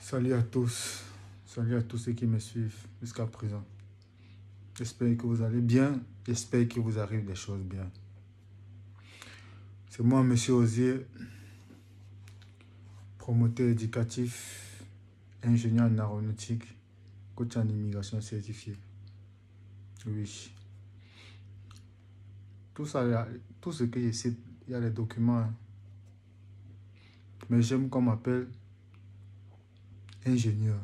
Salut à tous ceux qui me suivent jusqu'à présent. J'espère que vous allez bien, j'espère qu'il vous arrive des choses bien. C'est moi, Monsieur Osier, promoteur éducatif, ingénieur en aéronautique, coach en immigration certifié. Oui. Tout ça, tout ce que je cite, il y a les documents. Mais j'aime qu'on m'appelle ingénieur.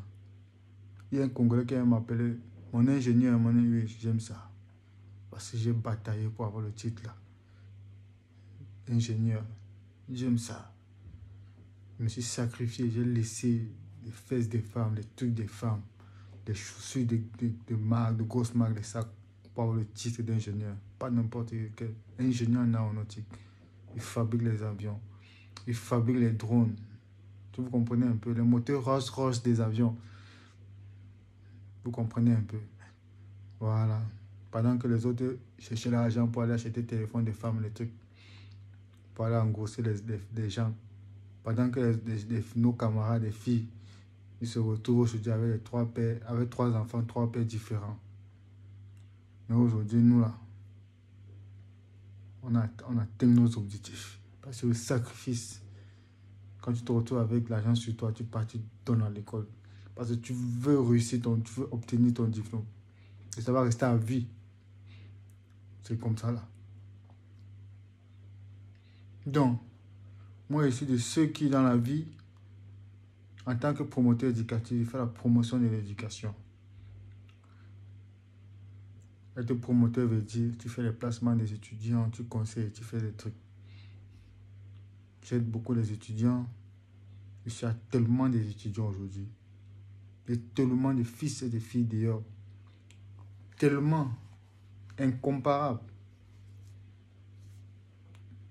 Il y a un Congolais qui m'appelait mon ingénieur, oui, j'aime ça. Parce que j'ai bataillé pour avoir le titre là. Ingénieur, j'aime ça. Je me suis sacrifié, j'ai laissé les fesses des femmes, les trucs des femmes, les chaussures de marque, de grosses marques, des sacs pour avoir le titre d'ingénieur. Pas n'importe quel ingénieur en aéronautique. Il fabrique les avions, il fabrique les drones. Vous comprenez un peu, les moteurs Rolls-Royce des avions. Vous comprenez un peu. Voilà. Pendant que les autres cherchaient l'argent pour aller acheter le téléphone des femmes, les trucs, pour aller engrosser les gens. Pendant que nos camarades, les filles, ils se retrouvent aujourd'hui avec trois enfants, trois pères différents. Mais aujourd'hui, nous là, on atteint nos objectifs. Parce que le sacrifice, quand tu te retrouves avec l'argent sur toi, tu pars, tu donnes à l'école. Parce que tu veux réussir, tu veux obtenir ton diplôme. Et ça va rester à vie. C'est comme ça là. Donc, moi, je suis de ceux qui, dans la vie, en tant que promoteur éducatif, fait la promotion de l'éducation. Être promoteur veut dire, tu fais les placements des étudiants, tu conseilles, tu fais des trucs. J'aide beaucoup les étudiants. Il y a tellement des étudiants aujourd'hui. Il y a tellement de fils et de filles d'ailleurs. Tellement incomparable.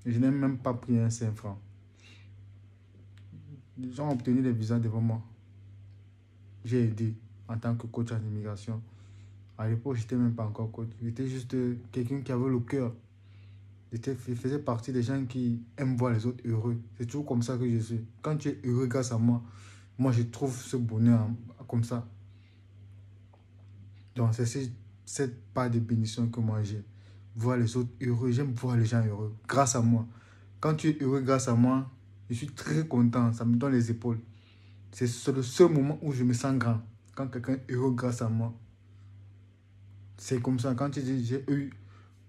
Je n'ai même pas pris un 5 francs. Les gens ont obtenu des visas devant moi. J'ai aidé en tant que coach en immigration. À l'époque, je n'étais même pas encore coach. J'étais juste quelqu'un qui avait le cœur. Je faisais partie des gens qui aiment voir les autres heureux. C'est toujours comme ça que je suis. Quand tu es heureux grâce à moi, moi je trouve ce bonheur comme ça. Donc c'est cette part de bénédiction que moi j'ai. Voir les autres heureux, j'aime voir les gens heureux grâce à moi. Quand tu es heureux grâce à moi, je suis très content, ça me donne les épaules. C'est le seul moment où je me sens grand. Quand quelqu'un est heureux grâce à moi. C'est comme ça, quand tu dis j'ai eu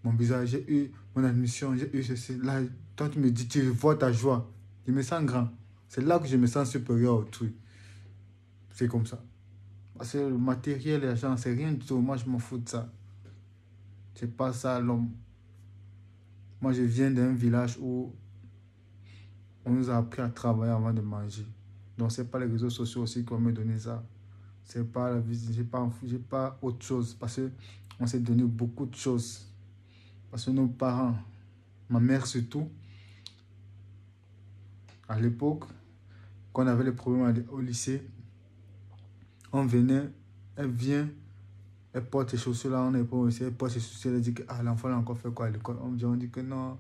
mon visage, j'ai eu mon admission, j'ai eu ceci. Là, quand tu me dis, tu vois ta joie, je me sens grand. C'est là que je me sens supérieur au truc. C'est comme ça. Parce que le matériel, l'argent, c'est rien du tout. Moi, je m'en fous de ça. C'est pas ça l'homme. Moi, je viens d'un village où on nous a appris à travailler avant de manger. Donc, c'est pas les réseaux sociaux aussi qui vont me donner ça. C'est pas la vie, j'ai pas autre chose. Parce qu'on s'est donné beaucoup de choses. Parce que nos parents, ma mère surtout, à l'époque, quand on avait les problèmes au lycée, on venait, elle vient, elle porte ses chaussures là, on n'est pas au lycée, elle porte ses chaussures, elle dit que l'enfant a encore fait quoi à l'école. On dit que non,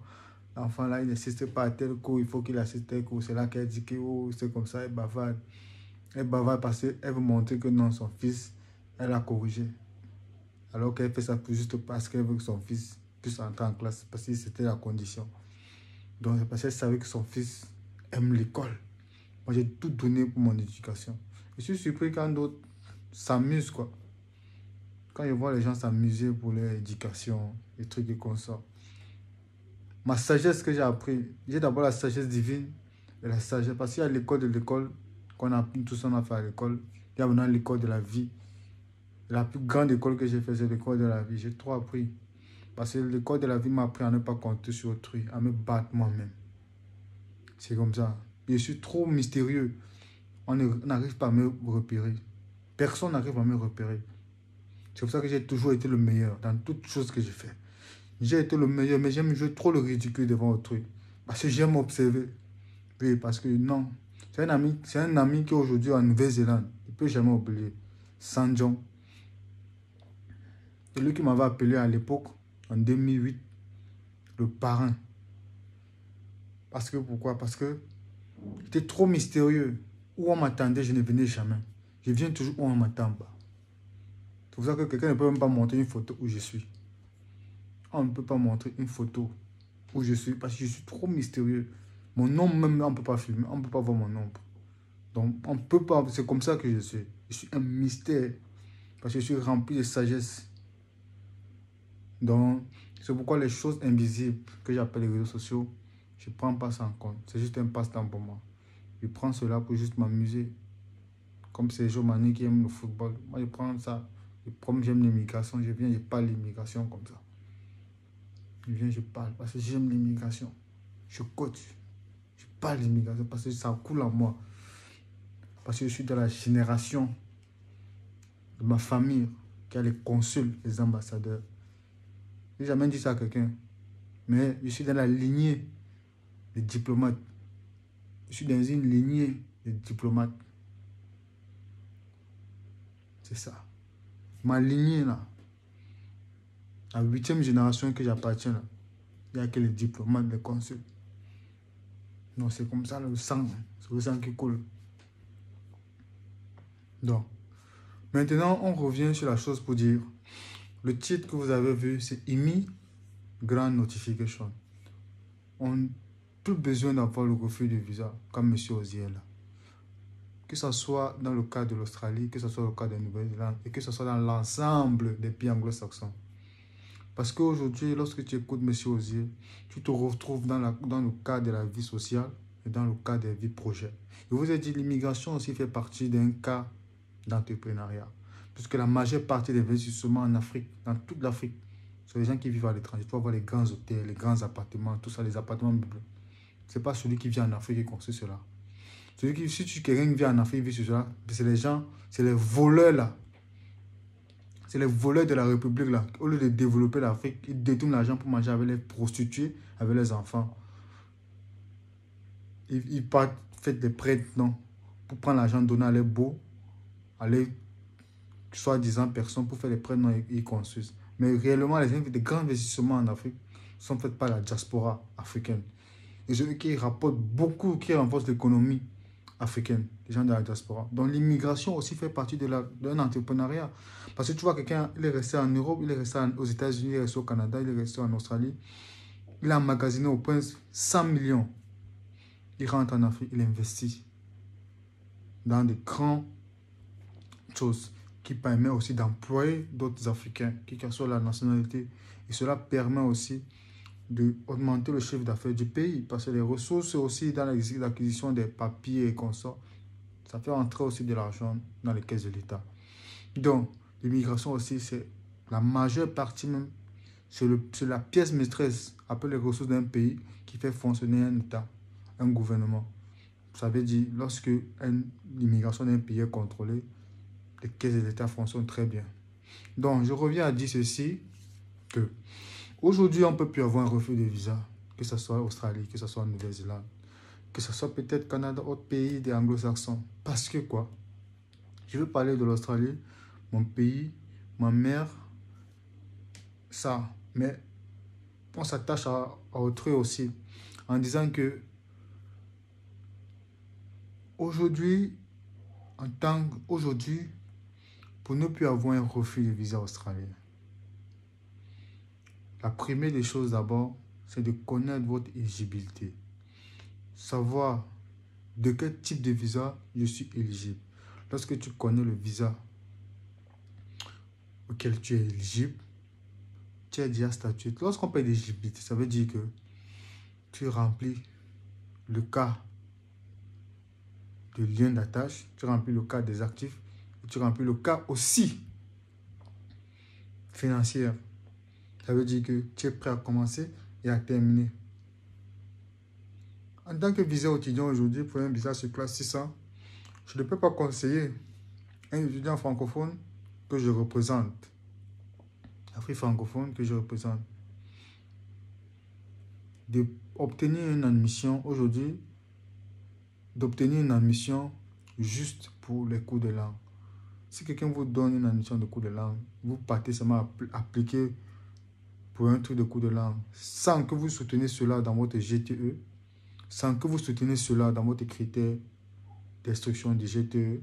l'enfant là, il n'assiste pas à tel cours, il faut qu'il assiste à tel cours. C'est là qu'elle dit que oh, c'est comme ça, elle bavarde. Elle bavarde parce qu'elle veut montrer que non, son fils, elle a corrigé. Alors qu'elle fait ça juste parce qu'elle veut que son fils puisse entrer en classe, parce que c'était la condition. Donc c'est parce qu'elle savait que son fils aime l'école. Moi, j'ai tout donné pour mon éducation. Je suis surpris quand d'autres s'amusent, quoi. Quand je vois les gens s'amuser pour leur éducation, les trucs comme ça. Ma sagesse que j'ai appris, j'ai d'abord la sagesse divine et la sagesse, parce qu'il y a l'école de l'école, qu'on a tout ça, on a fait à l'école. Il y a maintenant l'école de la vie. La plus grande école que j'ai faite, c'est l'école de la vie. J'ai trop appris. Parce que l'école de la vie m'a appris à ne pas compter sur autrui, à me battre moi-même. C'est comme ça. Je suis trop mystérieux. On n'arrive pas à me repérer. Personne n'arrive à me repérer. C'est pour ça que j'ai toujours été le meilleur dans toutes choses que j'ai fait. J'ai été le meilleur, mais j'aime jouer trop le ridicule devant autrui. Parce que j'aime observer. Oui, parce que non. C'est un ami qui est aujourd'hui en Nouvelle-Zélande. Il ne peut jamais oublier. Sanjong. C'est lui qui m'avait appelé à l'époque, en 2008, le parrain. Parce que pourquoi? Parce que j'étais trop mystérieux. où on m'attendait, je ne venais jamais. Je viens toujours où on ne m'attend pas. C'est pour ça que quelqu'un ne peut même pas montrer une photo où je suis. On ne peut pas montrer une photo où je suis parce que je suis trop mystérieux. Mon nom même, on ne peut pas filmer, on ne peut pas voir mon nom. Donc, on ne peut pas, c'est comme ça que je suis. Je suis un mystère parce que je suis rempli de sagesse. Donc, c'est pourquoi les choses invisibles que j'appelle les réseaux sociaux, je ne prends pas ça en compte. C'est juste un passe-temps pour moi. Je prends cela pour juste m'amuser. Comme ces Jomani qui aiment le football. Moi, je prends ça. Comme j'aime l'immigration, je viens, je parle l'immigration comme ça. Je viens, je parle parce que j'aime l'immigration. Je coach. Je parle l'immigration parce que ça coule en moi. Parce que je suis de la génération de ma famille qui a les consuls, les ambassadeurs. Je n'ai jamais dit ça à quelqu'un. Mais je suis dans la lignée des diplomates. Je suis dans une lignée des diplomates. C'est ça. Ma lignée là. La 8e génération que j'appartiens là. Il n'y a que les diplomates, les consuls. Non, c'est comme ça le sang. C'est le sang qui coule. Donc, maintenant, on revient sur la chose pour dire. Le titre que vous avez vu, c'est IMI Grand Notification. On n'a plus besoin d'avoir le refus de visa, comme M. Oziel. Que ce soit dans le cas de l'Australie, que ce soit le cas de Nouvelle-Zélande, et que ce soit dans l'ensemble des pays anglo-saxons. Parce qu'aujourd'hui, lorsque tu écoutes M. Oziel, tu te retrouves dans le cas de la vie sociale et dans le cas des vies projets. Je vous ai dit, l'immigration aussi fait partie d'un cas d'entrepreneuriat. Puisque la majeure partie des investissements en Afrique, dans toute l'Afrique, c'est les gens qui vivent à l'étranger. Tu vas voir les grands hôtels, les grands appartements, tout ça, les appartements meublés. Ce n'est pas celui qui vit en Afrique qui construit cela. Si quelqu'un vit en Afrique, vit sur cela, c'est les gens, c'est les voleurs là. C'est les voleurs de la République là. Au lieu de développer l'Afrique, ils détournent l'argent pour manger avec les prostituées, avec les enfants. Ils partent, faire des prêts, non, pour prendre l'argent donné à les beaux, à les soi-disant personnes pour faire des prêts, non, ils construisent. Mais réellement, les grands investissements en Afrique sont faits par la diaspora africaine. Et ceux qui rapportent beaucoup, qui renforcent l'économie africaine, les gens de la diaspora. Donc l'immigration aussi fait partie d'un entrepreneuriat. Parce que tu vois, quelqu'un, il est resté en Europe, il est resté aux États-Unis, il est resté au Canada, il est resté en Australie. Il a emmagasiné au point 100 millions. Il rentre en Afrique, il investit dans de grandes choses qui permettent aussi d'employer d'autres Africains, qui soient la nationalité. Et cela permet aussi d'augmenter le chiffre d'affaires du pays. Parce que les ressources aussi dans l'acquisition des papiers et consorts, ça fait entrer aussi de l'argent dans les caisses de l'État. Donc, l'immigration aussi, c'est la majeure partie même, c'est la pièce maîtresse, après les ressources d'un pays, qui fait fonctionner un État, un gouvernement. Ça veut dire, lorsque l'immigration d'un pays est contrôlée, les caisses de l'État fonctionnent très bien. Donc, je reviens à dire ceci, que aujourd'hui, on ne peut plus avoir un refus de visa, que ce soit en Australie, que ce soit en Nouvelle-Zélande, que ce soit peut-être Canada, autre pays des anglo-saxons. Parce que quoi? Je veux parler de l'Australie, mon pays, ma mère, ça. Mais on s'attache à autrui aussi, en disant que aujourd'hui, pour ne plus avoir un refus de visa australien, la première des choses d'abord, c'est de connaître votre éligibilité. Savoir de quel type de visa je suis éligible. Lorsque tu connais le visa auquel tu es éligible, tu es déjà statué. Lorsqu'on parle d'éligibilité, ça veut dire que tu remplis le cas de lien d'attache, tu remplis le cas des actifs, et tu remplis le cas aussi financier. Ça veut dire que tu es prêt à commencer et à terminer. En tant que visa étudiant aujourd'hui, pour un visa sur classe 600, je ne peux pas conseiller un étudiant francophone que je représente, l'Afrique francophone que je représente, d'obtenir une admission aujourd'hui, d'obtenir une admission juste pour les cours de langue. Si quelqu'un vous donne une admission de cours de langue, vous partez seulement à appliquer pour un truc de cours de langue, sans que vous souteniez cela dans votre GTE, sans que vous souteniez cela dans votre critère d'instruction du GTE,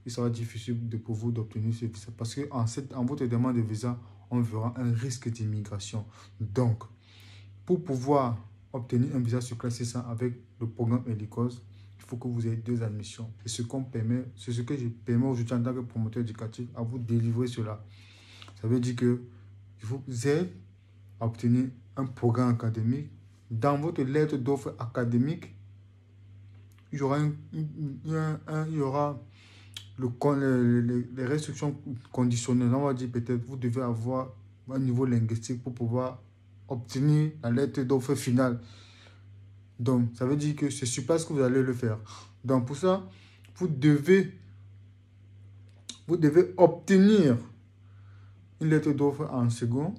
il sera difficile pour vous d'obtenir ce visa. Parce qu'en votre demande de visa, on verra un risque d'immigration. Donc, pour pouvoir obtenir un visa sur classe 600 avec le programme Helicos, il faut que vous ayez 2 admissions. Et c'est ce que je permets aujourd'hui en tant que promoteur éducatif à vous délivrer cela. Ça veut dire que je vous aide à obtenir un programme académique. Dans votre lettre d'offre académique, il y aura, il y aura les restrictions conditionnelles. On va dire peut-être vous devez avoir un niveau linguistique pour pouvoir obtenir la lettre d'offre finale. Donc, ça veut dire que c'est sur place que vous allez le faire. Donc, pour ça, vous devez obtenir une lettre d'offre en second,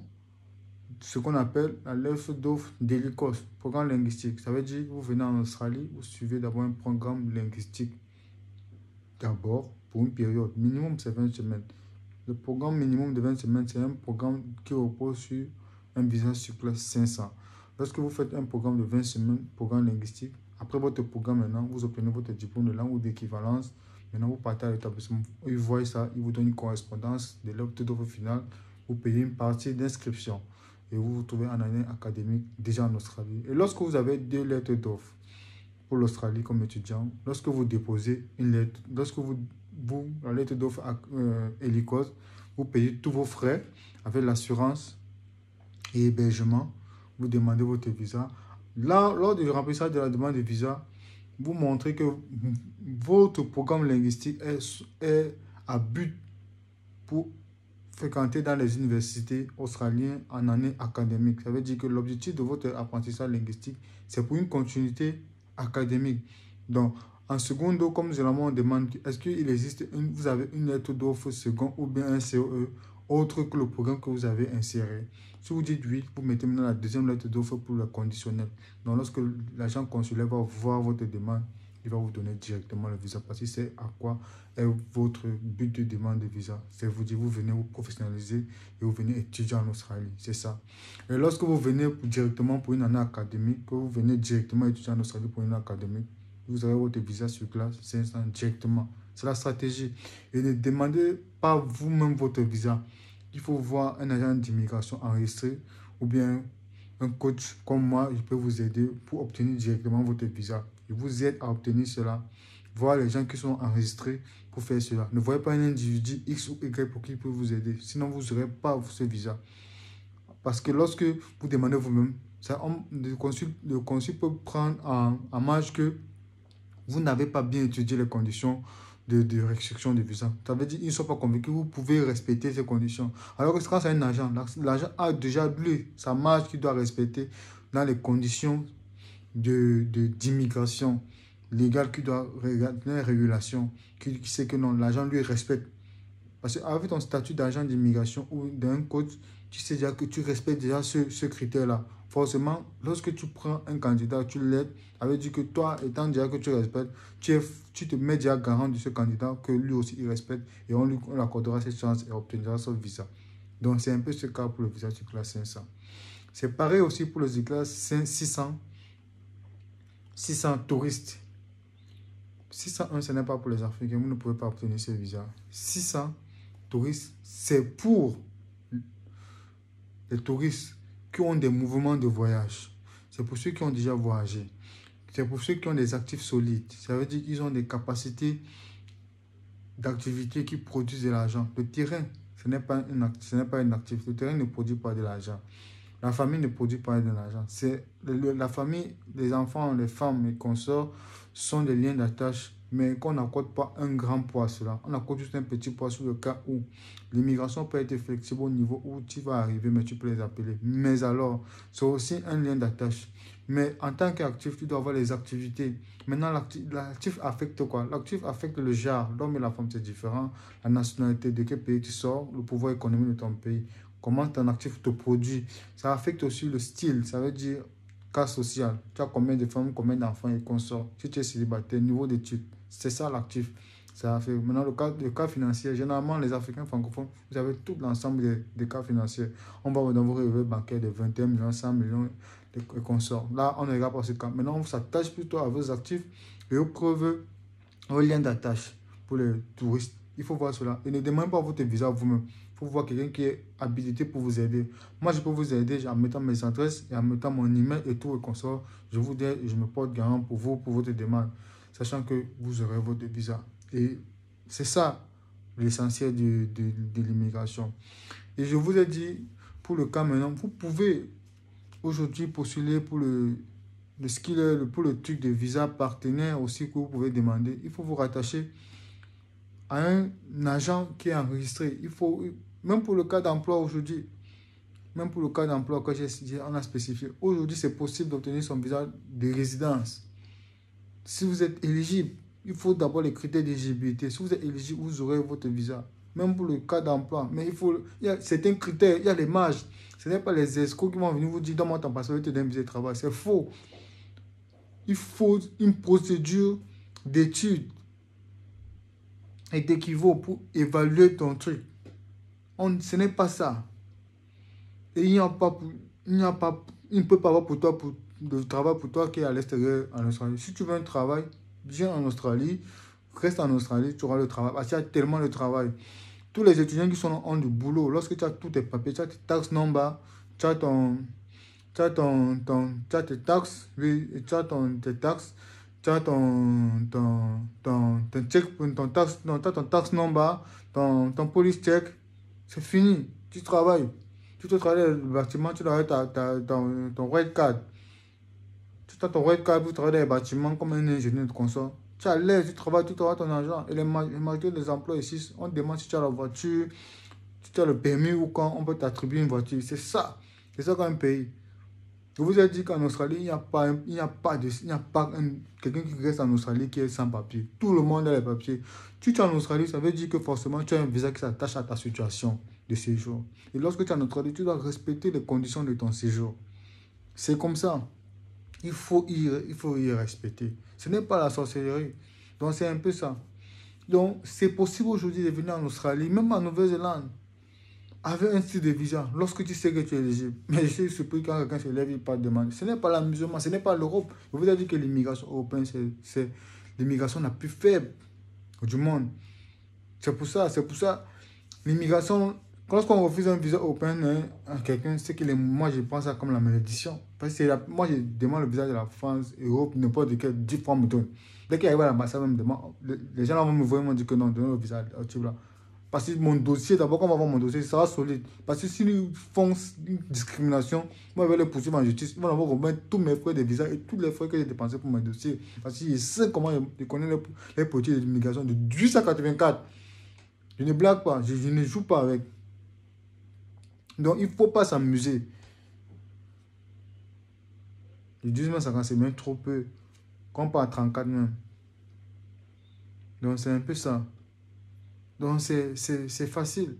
ce qu'on appelle la lettre d'offre d'Helicos, programme linguistique. Ça veut dire que vous venez en Australie, vous suivez d'abord un programme linguistique. D'abord, pour une période, minimum c'est 20 semaines. Le programme minimum de 20 semaines, c'est un programme qui repose sur un visa sur classe 500. Lorsque vous faites un programme de 20 semaines, programme linguistique, après votre programme maintenant, vous obtenez votre diplôme de langue ou d'équivalence. Maintenant, vous partez à l'établissement. Ils voient ça, ils vous donnent une correspondance de l'offre d'offre finale. Vous payez une partie d'inscription et vous vous trouvez en année académique déjà en Australie. Et lorsque vous avez 2 lettres d'offre pour l'Australie comme étudiant, lorsque vous déposez une lettre, lorsque la lettre d'offre Helicos, vous payez tous vos frais avec l'assurance et hébergement. Vous demandez votre visa. Là, lors du remplissage de la demande de visa, vous montrez que votre programme linguistique est à but pour fréquenter dans les universités australiennes en année académique. Ça veut dire que l'objectif de votre apprentissage linguistique, c'est pour une continuité académique. Donc, en secondo, comme généralement on demande, est-ce qu'il existe, vous avez une lettre d'offre second ou bien un COE autre que le programme que vous avez inséré? Si vous dites oui, vous mettez maintenant la deuxième lettre d'offre pour le conditionnel. Donc, lorsque l'agent consulaire va voir votre demande, il va vous donner directement le visa parce qu'il sait à quoi est votre but de demande de visa. C'est vous dire, vous venez vous professionnaliser et vous venez étudier en Australie. C'est ça. Et lorsque vous venez directement pour une année académique, que vous venez directement étudier en Australie pour une année académique, vous aurez votre visa sur classe 500 directement. C'est la stratégie. Et ne demandez pas vous-même votre visa. Il faut voir un agent d'immigration enregistré ou bien un coach comme moi, je peux vous aider pour obtenir directement votre visa. Je vous aide à obtenir cela. Voir les gens qui sont enregistrés pour faire cela. Ne voyez pas un individu X ou Y pour qui peut vous aider. Sinon, vous n'aurez pas ce visa. Parce que lorsque vous demandez vous-même, le consul peut prendre en marge que vous n'avez pas bien étudié les conditions de restriction de visa. Ça veut dire qu'ils ne sont pas convaincus que vous pouvez respecter ces conditions. Alors que quand c'est un agent, l'agent a déjà lui sa marge qu'il doit respecter dans les conditions d'immigration légale qu'il doit regarder, les régulations, qui sait que non, l'agent lui respecte. Parce qu'avec ton statut d'agent d'immigration ou d'un coach, tu sais déjà que tu respectes déjà ce critère-là. Forcément, lorsque tu prends un candidat, tu l'aides, ça veut dire que toi, étant déjà que tu respectes, tu te mets déjà garant de ce candidat que lui aussi il respecte et on lui accordera cette chance et obtiendra son visa. Donc, c'est un peu ce cas pour le visa sur classe 500. C'est pareil aussi pour le classe 600 touristes. 601, ce n'est pas pour les Africains, vous ne pouvez pas obtenir ce visa. 600 touristes, c'est pour les touristes qui ont des mouvements de voyage. C'est pour ceux qui ont déjà voyagé. C'est pour ceux qui ont des actifs solides. Ça veut dire qu'ils ont des capacités d'activité qui produisent de l'argent. Le terrain, ce n'est pas un actif. Le terrain ne produit pas de l'argent. La famille ne produit pas de l'argent. La famille, les enfants, les femmes, les consorts sont des liens d'attache, mais qu'on n'accorde pas un grand poids à cela. On accorde juste un petit poids sur le cas où l'immigration peut être flexible au niveau où tu vas arriver, mais tu peux les appeler. Mais alors, c'est aussi un lien d'attache. Mais en tant qu'actif, tu dois avoir les activités. Maintenant, l'actif affecte quoi? L'actif affecte le genre. L'homme et la femme, c'est différent. La nationalité, de quel pays tu sors, le pouvoir économique de ton pays. Comment ton actif te produit. Ça affecte aussi le style. Ça veut dire cas social. Tu as combien de femmes, combien d'enfants et consorts. Si tu es célibataire, niveau d'études. C'est ça l'actif. Ça fait. Maintenant, le cas financier. Généralement, les Africains francophones, vous avez tout l'ensemble des cas financiers. On va dans vos relevés bancaires de 21 millions, 100 millions et consorts. Là, on ne regarde pas ce cas. Maintenant, on s'attache plutôt à vos actifs et aux preuves vos liens d'attache pour les touristes. Il faut voir cela. Et ne demandez pas votre visa vous-même. Il faut voir quelqu'un qui est habilité pour vous aider. Moi, je peux vous aider en mettant mes adresses et en mettant mon email et tout et consort. Je vous dis, je me porte garant pour vous, pour votre demande, sachant que vous aurez votre visa. Et c'est ça l'essentiel de l'immigration. Et je vous ai dit, pour le cas maintenant, vous pouvez aujourd'hui postuler pour pour le truc de visa partenaire aussi que vous pouvez demander. Il faut vous rattacher à un agent qui est enregistré. Il faut, même pour le cas d'emploi aujourd'hui, même pour le cas d'emploi que on a spécifié, aujourd'hui c'est possible d'obtenir son visa de résidence. Si vous êtes éligible, il faut d'abord les critères d'éligibilité. Si vous êtes éligible, vous aurez votre visa. Même pour le cas d'emploi. Mais il y a certains critères, il y a les marges. Ce n'est pas les escrocs qui vont venir vous dire, donne-moi ton passeport, je te donne un visa de travail. C'est faux. Il faut une procédure d'étude et d'équivaut pour évaluer ton truc. Ce n'est pas ça. Et il ne peut pas avoir pour toi, de travail pour toi qui est à l'extérieur en Australie. Si tu veux un travail, viens en Australie, reste en Australie, tu auras le travail. Parce qu'il y a tellement de travail. Tous les étudiants qui sont en du boulot, lorsque tu as tous tes papiers, tu as tes taxes number, tu as tes taxes, oui, tu as tes taxes, tu as ton check, ton tax number, ton police check, c'est fini, tu travailles. Tu te travailles dans le bâtiment, tu dois avoir ton red card. Tu as ton red card pour travailler dans les bâtiments comme un ingénieur de consort. Tu as l'aise, tu travailles, tu auras ton argent. Et les majorité des emplois ici, on te demande si tu as la voiture, si tu as le permis ou quand on peut t'attribuer une voiture. C'est ça. C'est ça qu'un pays. Je vous ai dit qu'en Australie, il n'y a pas quelqu'un qui reste en Australie qui est sans papier. Tout le monde a les papiers. Tu es en Australie, ça veut dire que forcément tu as un visa qui s'attache à ta situation de séjour. Et lorsque tu es en Australie, tu dois respecter les conditions de ton séjour. C'est comme ça. Il faut y respecter. Ce n'est pas la sorcellerie. Donc c'est un peu ça. Donc c'est possible aujourd'hui de venir en Australie, même en Nouvelle-Zélande, avec un style de visa, lorsque tu sais que tu es éligible. Mais je suis surpris quand quelqu'un se lève, il pas de demande. Ce n'est pas l'amusement, ce n'est pas l'Europe. Je vous ai dit que l'immigration européenne, c'est l'immigration la plus faible du monde. C'est pour ça, l'immigration, lorsqu'on refuse un visa européen à quelqu'un, c'est que moi je pense ça comme la malédiction. Parce que moi je demande le visa de la France, Europe, n'importe quel, 10 fois me donne. Dès qu'il arrive à l'ambassade, les gens là vont me voir et vont dire que non, donnez le visa au type là. Parce que mon dossier, d'abord, quand on va voir mon dossier, ça sera solide. Parce que s'ils font une discrimination, moi, je vais les poursuivre en justice. Ils vont avoir remettre tous mes frais de visa et tous les frais que j'ai dépensés pour mes dossiers. Parce que je sais comment je connais les politiques d'immigration de 1884. Je ne blague pas, je ne joue pas avec. Donc, il ne faut pas s'amuser. Le 1850, c'est même trop peu. Quand on parle à 34 même. Donc, c'est un peu ça. Donc, c'est facile.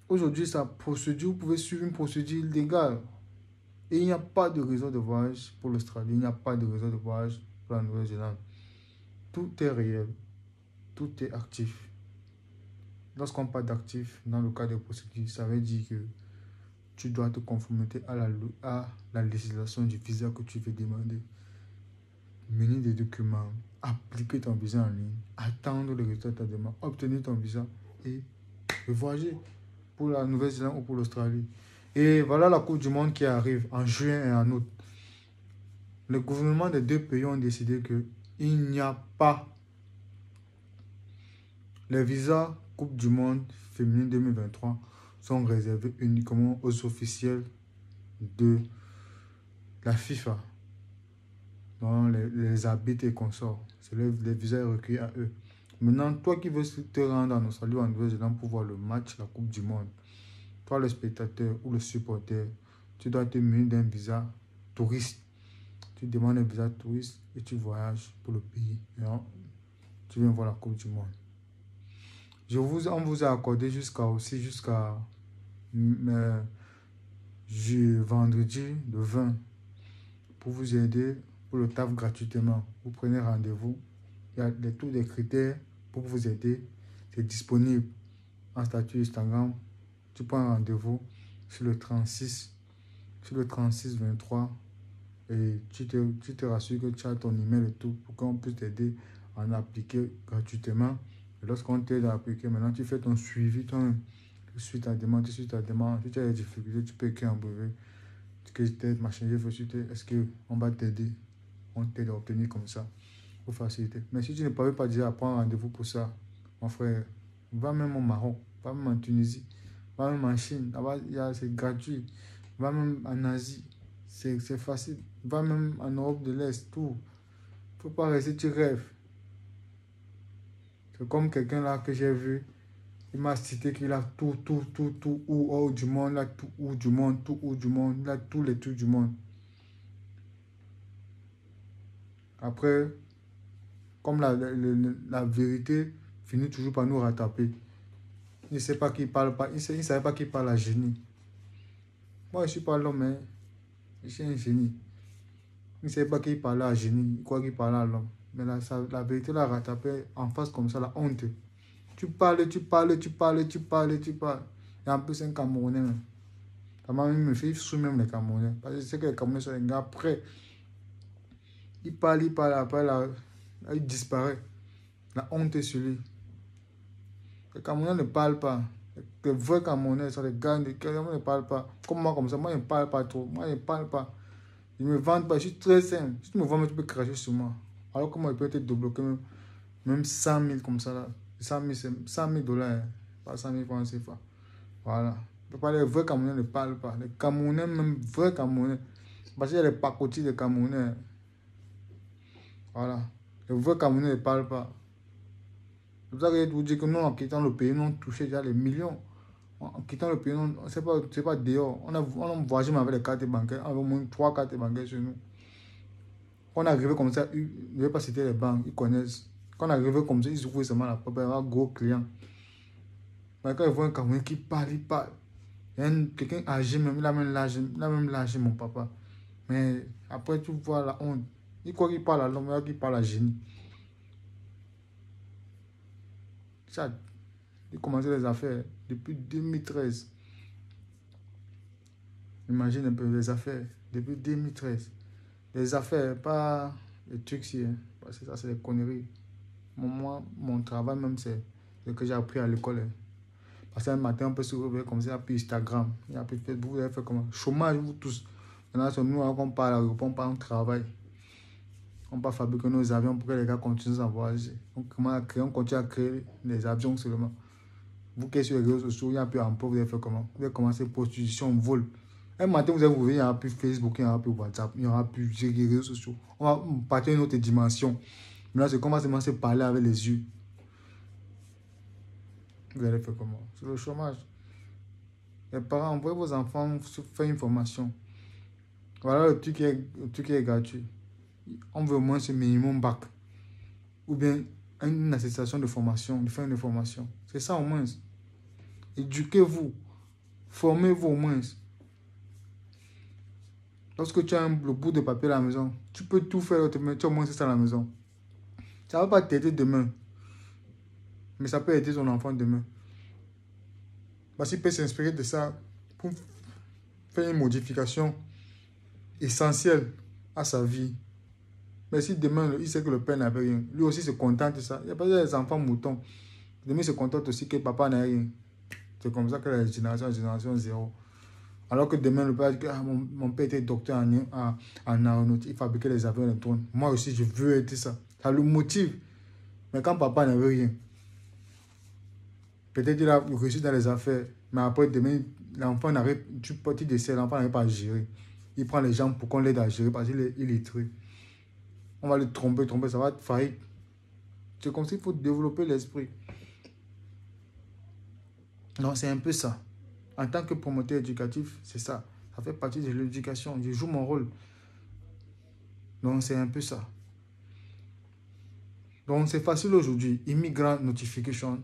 Aujourd'hui, vous pouvez suivre une procédure légale. Et il n'y a pas de raison de voyage pour l'Australie. Il n'y a pas de raison de voyage pour la Nouvelle-Zélande. Tout est réel. Tout est actif. Lorsqu'on parle d'actif, dans le cas des procédures, ça veut dire que tu dois te conformer à la législation du visa que tu veux demander. Munir des documents, appliquer ton visa en ligne, attendre le résultat de ta demande, obtenir ton visa et voyager pour la Nouvelle-Zélande ou pour l'Australie. Et voilà la Coupe du Monde qui arrive en juin et en août. Le gouvernement des deux pays ont décidé qu'il n'y a pas les visas Coupe du Monde féminine 2023 sont réservés uniquement aux officiels de la FIFA, dont les arbitres et consorts. C'est les visas recueillis à eux. Maintenant, toi qui veux te rendre en Australie ou en Nouvelle-Zélande pour voir le match, la Coupe du Monde, toi le spectateur ou le supporter, tu dois te munir d'un visa touriste. Tu demandes un visa touriste et tu voyages pour le pays. Et tu viens voir la Coupe du Monde. On vous a accordé jusqu'à vendredi le 20 pour vous aider pour le taf gratuitement. Vous prenez rendez-vous. Il y a tous les critères pour vous aider. C'est disponible en statut Instagram. Tu prends un rendez-vous sur le 36 23 et tu te rassures que tu as ton email et tout pour qu'on puisse t'aider à en appliquer gratuitement. Et lorsqu'on t'aide à appliquer, maintenant tu fais ton suivi toi-même. Tu suis ta demande, tu suis ta demande. Si tu as des difficultés, tu peux écrire un brevet. Que t'aide, machin, est-ce qu'on va t'aider? On t'aide à obtenir comme ça, pour faciliter. Mais si tu ne peux pas déjà prendre rendez-vous pour ça, mon frère, va même au Maroc, va même en Tunisie, va même en Chine, là-bas, c'est gratuit. Va même en Asie, c'est facile. Va même en Europe de l'Est, tout. Faut pas rester, tu rêves. C'est comme quelqu'un là que j'ai vu, il m'a cité qu'il a tout, haut du monde, là, tout haut du monde, tout haut du monde, là, tous les trucs du monde. Après, comme la vérité finit toujours par nous rattraper. Il ne sait pas qu'il parle pas, il ne savait pas qu'il parle à génie. Moi, je ne suis pas l'homme, mais je suis un génie. Il ne savait pas qu'il parlait à génie, il croit qu'il parlait à l'homme. Mais la vérité l'a rattrapé en face comme ça, la honte. Tu parles. Et en plus, c'est un Camerounais. Même. Ça m'a même fait soumettre même les Camerounais. Parce que je sais que les Camerounais sont des gars prêts. Il parle, après, là, il disparaît. La honte est sur lui. Les Camerounais ne parlent pas. Les vrais Camerounais sont des gars qui ne parlent pas. Comme moi, comme ça, moi, je ne parle pas trop. Moi, je ne parle pas. Ils ne me vendent pas. Je suis très simple. Si tu me vends, tu peux cracher sur moi. Alors que moi, je peux être débloqué même 100 000 comme ça. Là. 100 000 dollars. Hein. Pas 100 000 francs CFA. Voilà. Les vrais Camerounais ne parlent pas. Les Camerounais, même vrais Camerounais. Parce qu'il y a les pacotis des Camerounais. Voilà. Les vrais Camerounais ne parlent pas. C'est pour ça que je vous dis que nous, en quittant le pays, nous on touché déjà les millions. En quittant le pays, c'est pas dehors. On a voyagé avec les cartes bancaires, on avait au moins 3 cartes bancaires chez nous. Quand on est arrivé comme ça, je ne vais pas citer les banques, ils connaissent. Quand on est arrivé comme ça, ils ouvrent seulement la porte, un gros client. Mais quand ils voient un Camerounais qui parle, il parle. Il y a quelqu'un âgé, même, il a même lâché mon papa. Mais après, tu vois la honte. Il croit qu'il parle à l'homme, il parle à génie. Ça, il commençait les affaires depuis 2013. Imagine un peu les affaires depuis 2013. Les affaires, pas les trucs si, hein, parce que ça, c'est des conneries. Moi, mon travail même, c'est ce que j'ai appris à l'école. Hein. Parce qu'un matin, on peut se réveiller comme ça, il n'y a plus Instagram, il n'y a plus Facebook, vous avez fait comment? Chômage, vous tous. Maintenant, c'est nous, on part à l'aéroport, on part en travail. On part fabriquer nos avions pour que les gars continuent à voyager. On continue à créer des avions seulement. Vous qui êtes sur les réseaux sociaux, il n'y a plus d'emploi, vous avez fait comment? Vous avez commencé prostitution, vol. Un matin, vous allez vous réveiller, il n'y aura plus Facebook, il n'y aura plus WhatsApp, il n'y aura plus les réseaux sociaux. On va partir à une autre dimension. Maintenant, c'est comment commencer à parler avec les yeux. Vous allez faire comment? C'est le chômage. Les parents, envoyez vos enfants faire une formation. Voilà le truc qui est gratuit. On veut au moins ce minimum bac. Ou bien une association de formation, de faire une formation. C'est ça au moins. Éduquez-vous. Formez-vous au moins. Lorsque tu as le bout de papier à la maison, tu peux tout faire, mais tu as au moins ça à la maison. Ça ne va pas t'aider demain. Mais ça peut aider ton enfant demain. Parce qu'il peut s'inspirer de ça pour faire une modification essentielle à sa vie. Mais si demain, il sait que le père n'avait rien, lui aussi se contente de ça. Il n'y a pas des enfants moutons. Demain, il se contente aussi que papa n'a rien. C'est comme ça que la génération zéro. Alors que demain, le père dit que mon père était docteur en aéronautique, il fabriquait les avions et les drones. Moi aussi, je veux être ça. Ça le motive. Mais quand papa n'avait rien, peut-être qu'il a réussi dans les affaires, mais après, demain, l'enfant n'arrive, tu décès, l'enfant n'arrive pas à gérer. Il prend les gens pour qu'on l'aide à gérer parce qu'il est illettré. On va le tromper, ça va être faillite. C'est comme s'il faut développer l'esprit. Non, c'est un peu ça. En tant que promoteur éducatif, c'est ça. Ça fait partie de l'éducation. Je joue mon rôle. Donc, c'est un peu ça. Donc, c'est facile aujourd'hui. Immigrant notification,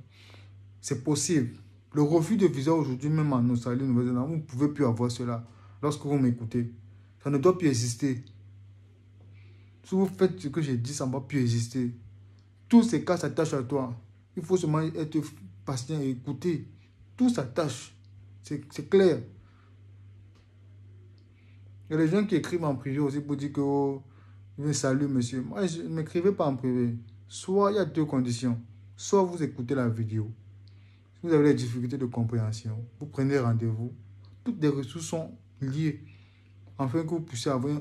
c'est possible. Le refus de visa aujourd'hui, même en Australie, Nouvelle-Zélande, vous ne pouvez plus avoir cela lorsque vous m'écoutez. Ça ne doit plus exister. Si vous faites ce que j'ai dit, ça ne va plus exister. Tous ces cas s'attachent à toi. Il faut seulement être patient et écouter. Tout s'attache. C'est clair. Il y a des gens qui écrivent en privé aussi pour dire que oh, salut monsieur. Moi, je ne m'écrivez pas en privé. Soit il y a deux conditions. Soit vous écoutez la vidéo. Si vous avez des difficultés de compréhension, vous prenez rendez-vous. Toutes les ressources sont liées afin que vous puissiez avoir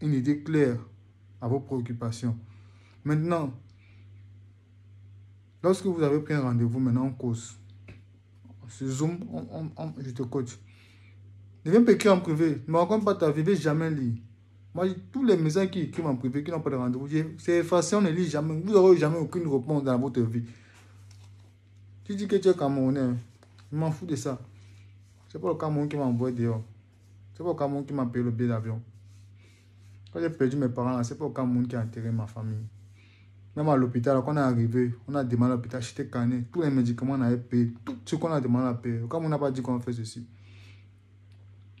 une idée claire à vos préoccupations. Maintenant, lorsque vous avez pris un rendez-vous, maintenant on cause. Sur Zoom, je te coach. Ne viens pas écrire en privé. Ne me raconte pas ta vie, je ne vais jamais lire. Moi, tous les messages qui écrivent en privé, qui n'ont pas de rendez-vous, c'est effacé, on ne lit jamais. Vous n'aurez jamais aucune réponse dans votre vie. Tu dis que tu es Camerounais. Je m'en fous de ça. C'est pas le Cameroun qui m'a envoyé dehors. C'est pas le Cameroun qui m'a payé le billet d'avion. Quand j'ai perdu mes parents, c'est pas le Cameroun qui a enterré ma famille. Même à l'hôpital, quand on est arrivé, on a demandé à l'hôpital, j'étais canné. Tous les médicaments, on avait payé. Tout ce qu'on a demandé à payer. Le Cameroun n'a pas dit qu'on fait ceci.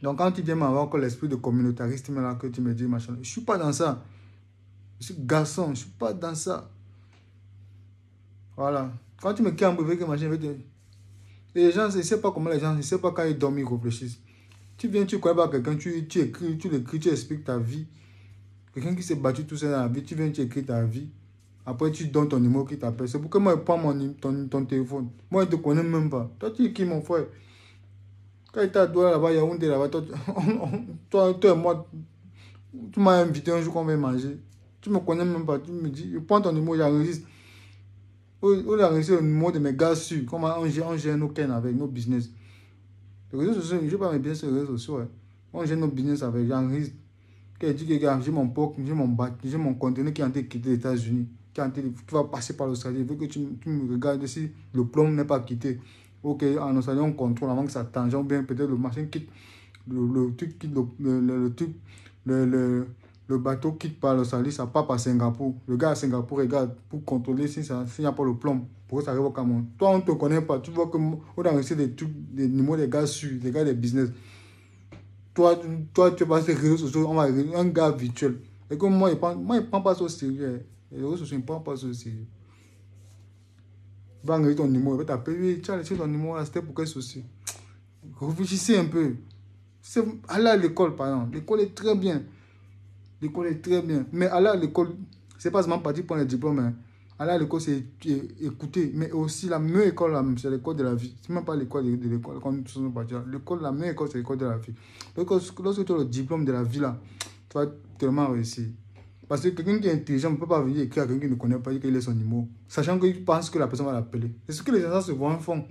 Donc quand tu viens m'avoir encore l'esprit de communautariste, là, que tu me dis, machin, je ne suis pas dans ça. Je suis garçon, je ne suis pas dans ça. Voilà. Quand tu me crées en privé, que machin, les gens, je ne sais pas comment les gens, je ne sais pas quand ils dorment, ils réfléchissent. Tu viens, tu connais pas quelqu'un, tu écris, tu l'écris, tu expliques ta vie. Quelqu'un qui s'est battu tout seul dans la vie, tu viens, tu écris ta vie. Après, tu donnes ton numéro qui t'appelle. C'est pourquoi moi, je prends ton téléphone. Moi, je ne te connais même pas. Toi, tu es qui, mon frère? Quand il t'a doué là-bas, il y a Yaoundé là-bas, toi et moi, tu m'as invité un jour qu'on va manger. Tu ne me connais même pas. Tu me dis, je prends ton numéro, j'enregistre. On a enregistré le numéro de mes gars sûrs. Comment on gère nos cannes avec nos business. Les réseaux sociaux, je ne vais pas mes business sur les réseaux sociaux. Ouais. On gère nos business avec, j'enregistre. Quand il dit que j'ai mon POC, j'ai mon bac, j'ai mon conteneur qui est en train de quitter les États-Unis, qui va passer par l'Australie. Il veut que tu me regardes si le plomb n'est pas quitté. Ok, en Australie, on contrôle avant que ça tange. Ou bien peut-être le machin quitte, le bateau quitte par l'Australie, ça part par Singapour. Le gars à Singapour regarde pour contrôler s'il n'y a pas le plomb. Pour que ça arrive au Cameroun. Toi, on ne te connaît pas. Tu vois qu'on a reçu des trucs, des numéros des gars sûrs, des gars des business. Toi, tu vas sur les réseaux sociaux, on va un gars virtuel. Et comme moi, il ne prend pas ça au sérieux. Les réseaux sociaux, il ne prend pas ça au sérieux. Il va enlever ton numéro, il va t'appeler. Oui, tu as laissé ton numéro là, c'était pour quel souci? Réfléchissez un peu. Allez à l'école, par exemple. L'école est très bien. L'école est très bien. Mais aller à l'école, ce n'est pas seulement partir pour les diplômes. Hein. Aller à l'école, c'est écouter. Mais aussi, la meilleure école, c'est l'école de la vie. Ce n'est même pas l'école de l'école. L'école, la meilleure école, c'est l'école de la vie. Donc, lorsque tu as le diplôme de la vie, là, tu vas tellement réussir. Parce que quelqu'un qui est intelligent ne peut pas venir écrire à quelqu'un qui ne connaît pas, dire qu'il est son numéro. Sachant qu'il pense que la personne va l'appeler. C'est ce que les gens se voient font.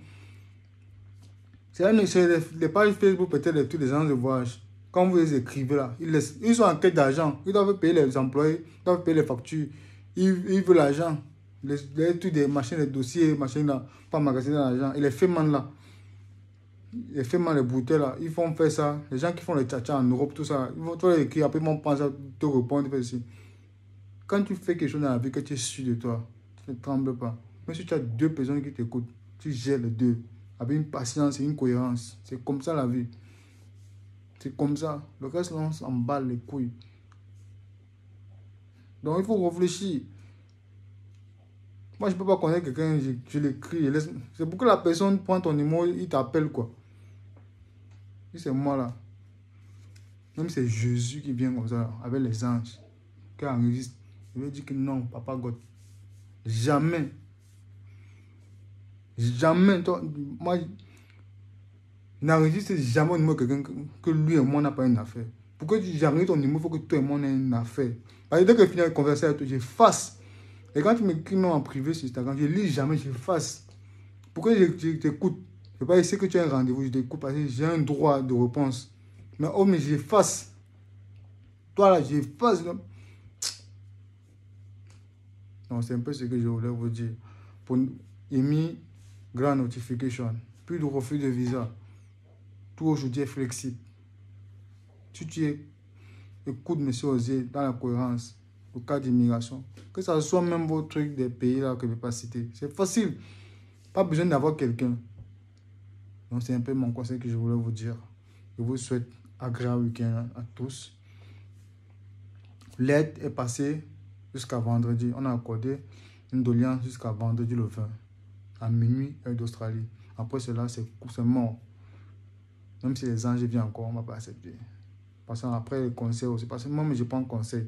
C'est les pages Facebook, peut-être tous les gens se voient. Quand vous les écrivez là, ils sont en quête d'argent. Ils doivent payer les employés, ils doivent payer les factures. Ils veulent l'argent. Tous des machines, les dossiers, machines là, pas magasiner l'argent. Et les femmes là, les femmes, les bouteilles là, ils font faire ça. Les gens qui font les tchatchas en Europe, tout ça, ils vont te écrire, après ils vont penser à te répondre. Quand tu fais quelque chose dans la vie, que tu es sûr de toi, tu ne trembles pas. Même si tu as deux personnes qui t'écoutent, tu gères les deux. Avec une patience et une cohérence. C'est comme ça la vie. C'est comme ça. Le reste, on s'en bat les couilles. Donc, il faut réfléchir. Moi, je ne peux pas connaître quelqu'un, je l'écris. C'est pour que la personne prend ton numéro, il t'appelle, quoi. Et c'est moi, là. Même c'est Jésus qui vient comme ça, avec les anges, qui enregistre. Je vais dire que non, Papa God. Jamais. Jamais. Moi, n'enregistre jamais le numéro de quelqu'un que lui et moi n'a pas une affaire. Pour que j'enregistre ton numéro, il faut que toi et moi on ait une affaire. Parce que dès que je finis de converser avec toi, j'efface. Et quand tu m'écris même en privé sur Instagram, je ne lis jamais, j'efface. Pourquoi je t'écoute? Je ne vais pas essayer que tu aies un rendez-vous, je t'écoute parce que j'ai un droit de réponse. Mais oh, mais j'efface. Toi là, j'efface. Non, c'est un peu ce que je voulais vous dire. Pour émis, grand notification. Plus de refus de visa. Tout aujourd'hui est flexible. Si tu écoutes M. Osier dans la cohérence, au cas d'immigration, que ça soit même vos trucs des pays là que je ne vais pas citer, c'est facile. Pas besoin d'avoir quelqu'un. Donc c'est un peu mon conseil que je voulais vous dire. Je vous souhaite un agréable week-end à tous. L'aide est passée jusqu'à vendredi. On a accordé une doléance jusqu'à vendredi le 20, à minuit, heure d'Australie. Après cela, c'est mort. Même si les anges viennent encore, on ne va pas accepter. Parce qu'après, les conseils aussi. Parce que moi, je prends conseil.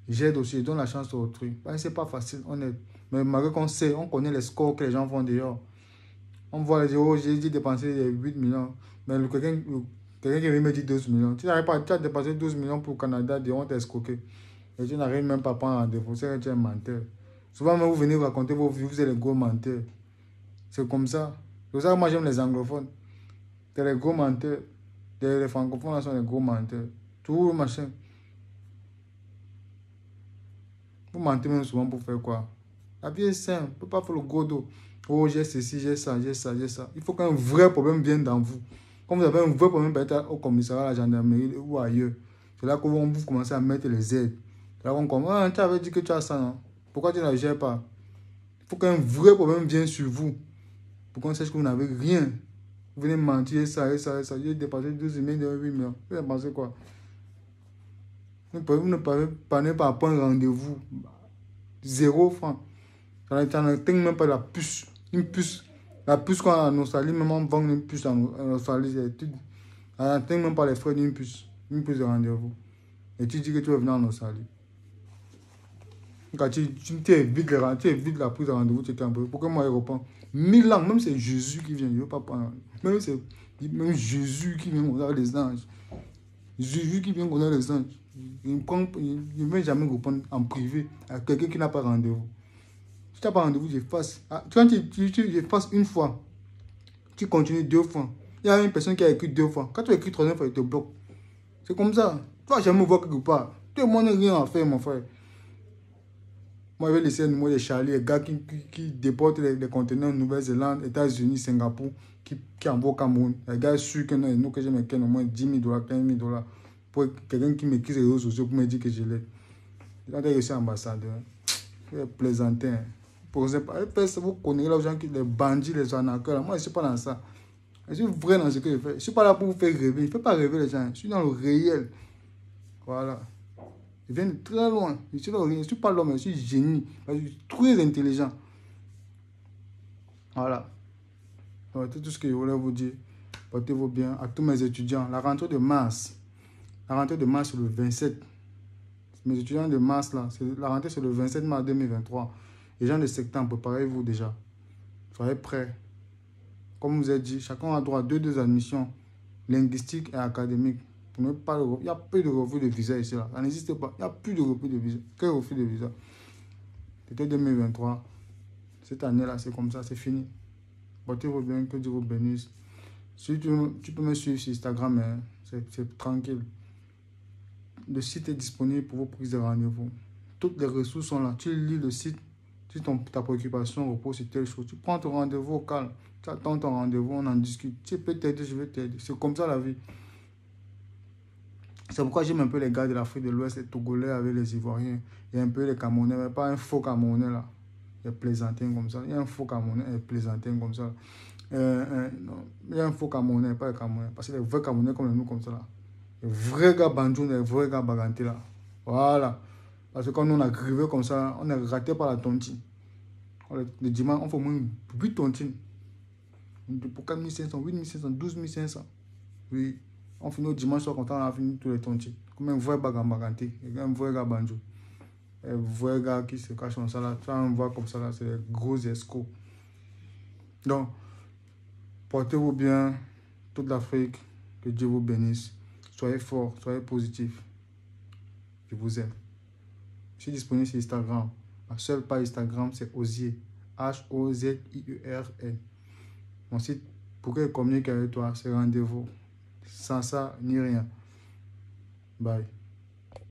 J'aide aussi, je donne la chance à autrui. C'est pas facile, on est. Mais malgré qu'on sait, on connaît les scores que les gens font dehors. On voit les euros, j'ai dit dépenser 8 millions. Mais quelqu'un qui vient me dire 12 millions. Tu n'arrives pas à dépenser 12 millions pour le Canada, on t'a escroqué. Et tu n'arrives même pas à prendre rendez-vous. C'est que tu es un menteur. Souvent, même vous venez raconter vos vies, vous êtes les gros menteurs. C'est comme ça. C'est pour ça que moi j'aime les anglophones. C'est les gros menteurs. Les francophones sont les gros menteurs. Tout le machin. Vous mentez même souvent pour faire quoi? La vie est simple. On ne peut pas faire le gros dos. Oh, j'ai ceci, j'ai ça, j'ai ça, j'ai ça. Il faut qu'un vrai problème vienne dans vous. Quand vous avez un vrai problème, peut-être au commissariat, à la gendarmerie ou ailleurs. C'est là que vous commencez à mettre les aides. C'est là qu'on commence. Ah, tu avais dit que tu as ça, non? Pourquoi tu ne la gères pas? Il faut qu'un vrai problème vienne sur vous. Pour qu'on sache que vous n'avez rien. Vous venez mentir, ça, et ça, et ça. J'ai dépassé 12 000, 8 millions. Vous avez pensé quoi? Vous ne parlez pas à prendre rendez-vous. 0 francs. Ça n'atteint même pas la puce. Une puce. La puce qu'on a en Australie, même on vend une puce en Australie. Ça n'atteint même pas les frais d'une puce. Une puce de rendez-vous. Et tu dis que tu veux venir en Australie. Quand tu évites la prise de rendez-vous, tu es un peu. Pourquoi moi, je reprends 1000 ans, même c'est Jésus qui vient. Je ne veux pas prendre. Même Jésus qui vient connaître les anges. Jésus qui vient connaître les anges. Il ne veut jamais reprendre en privé à quelqu'un qui n'a pas rendez-vous. Si tu n'as pas rendez-vous, j'efface. Quand tu effaces une fois, tu continues 2 fois. Il y a une personne qui a écrit 2 fois. Quand tu écris 3e fois, il te bloque. C'est comme ça. Tu ne vas jamais voir quelque part. Tout le monde n'a rien à faire, mon frère. Moi, je vais laisser le numéro de Charlie, les gars qui déportent les conteneurs en Nouvelle-Zélande, États-Unis, Singapour, qui envoient au Cameroun. Les gars sûrs que nous, que je me gagne au moins 10 000 $, 15 000 $. Pour quelqu'un qui m'écrit sur les réseaux sociaux pour me dire que je l'ai. Quand tu es aussi ambassadeur, tu es plaisantin. Vous connaissez les gens, les bandits, les arnaqueurs. Moi, je ne suis pas dans ça. Je suis vrai dans ce que je fais. Je ne suis pas là pour vous faire rêver. Je ne fais pas rêver les gens. Je suis dans le réel. Voilà. Je viens de très loin. Je ne suis pas l'homme, je suis génie. Je suis très intelligent. Voilà. C'est tout ce que je voulais vous dire. Portez-vous bien. À tous mes étudiants. La rentrée de mars. La rentrée de mars, c'est le 27. Mes étudiants de mars, là, la rentrée, c'est le 27 mars 2023. Les gens de septembre, préparez-vous déjà. Soyez prêts. Comme vous avez dit, chacun a droit à deux admissions, linguistique et académique. Pour ne pas il n'y a plus de refus de visa ici. Là. Ça n'existe pas. Il n'y a plus de refus de visa. Quel refus de visa? C'était 2023. Cette année-là, c'est comme ça, c'est fini. Portez-vous bien, que Dieu vous bénisse. Si tu peux me suivre sur Instagram, hein, c'est tranquille. Le site est disponible pour vos prises de rendez-vous. Toutes les ressources sont là. Tu lis le site. Si ta préoccupation repose sur telle chose, tu prends ton rendez-vous au calme. Tu attends ton rendez-vous, on en discute. Tu peux t'aider, je vais t'aider. C'est comme ça la vie. C'est pourquoi j'aime un peu les gars de l'Afrique de l'Ouest, les Togolais avec les Ivoiriens. Et un peu les Camerounais, mais pas un faux Camerounais là. Les plaisantins comme ça. Il y a un faux Camerounais et plaisantin comme ça. Non. Il y a un faux Camerounais, pas les Camerounais. Parce que les vrais Camerounais comme nous comme ça là. Les vrais gars bandjou, les vrais gars bagantés là. Voilà. Parce que quand nous on a grivé comme ça, on est raté par la tontine. Le dimanche, on fait au moins 8 tontines. Pour 4 500, 8 500, 12 500. Oui. On finit au dimanche soir, quand on a fini tous les tontines. Comme un vrai baganté, un vrai gars banjo. Un vrai gars qui se cache comme ça là. Ça, on voit comme ça là, c'est des gros escrocs. Donc, portez-vous bien, toute l'Afrique. Que Dieu vous bénisse. Soyez forts, soyez positifs. Je vous aime. Je suis disponible sur Instagram. Ma seule page Instagram, c'est Osier. H-O-Z-I-E-R-N. Mon site, pour que je communique avec toi, c'est rendez-vous. Sans ça, ni rien. Bye.